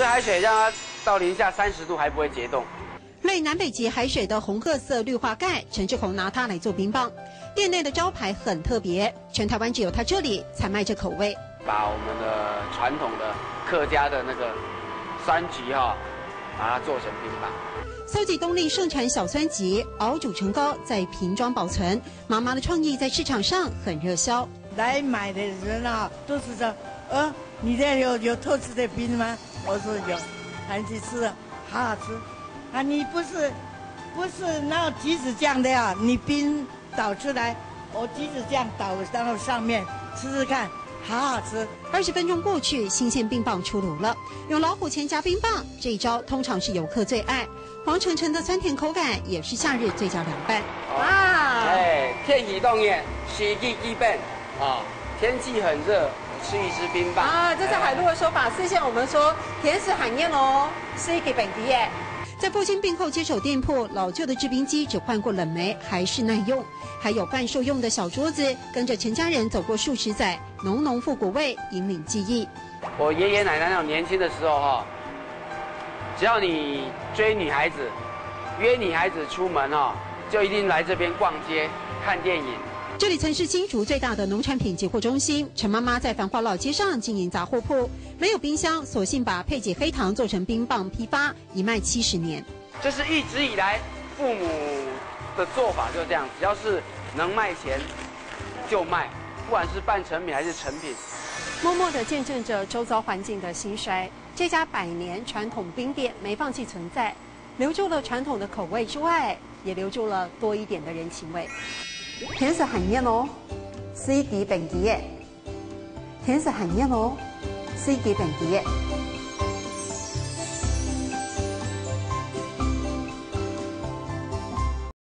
这海水让它到零下30度还不会结冻。类南北极海水的红褐色氯化钙，陈志宏拿它来做冰棒。店内的招牌很特别，全台湾只有他这里才卖这口味。把我们的传统的客家的那个酸橘把它做成冰棒。搜集冬令盛产小酸橘，熬煮成膏，再瓶装保存。妈妈的创意在市场上很热销。来买的人都是说，你这有特制的冰吗？我说有，还去吃了，好好吃。啊，你不是那橘子酱的呀？你冰倒出来，我橘子酱倒到上面，吃吃看。好好吃。20分钟过去，新鲜冰棒出炉了。用老虎钳夹冰棒，这一招通常是游客最爱。黄澄澄的酸甜口感也是夏日最佳凉拌。哇！天气冻热，四季基本天气很热，吃一支冰棒这是海陆的说法。之前我们说甜食罕宴哦，是一个本地耶。在复兴并购接手店铺，老旧的制冰机只换过冷媒，还是耐用。还有贩售用的小桌子，跟着全家人走过数十载，浓浓复古味引领记忆。我爷爷奶奶那种年轻的时候只要你追女孩子，约女孩子出门就一定来这边逛街、看电影。这里曾是新竹最大的农产品集货中心。陈妈妈在繁华老街上经营杂货铺，没有冰箱，索性把配给黑糖做成冰棒批发，一卖70年。这是一直以来父母的做法，就这样，只要是能卖钱就卖，不管是半成品还是成品。默默地见证着周遭环境的兴衰。这家100年传统冰店没放弃存在，留住了传统的口味之外，也留住了多一点的人情味。甜食罕宴哦，是一啲本地嘅。甜食罕宴哦，是一啲本地嘅。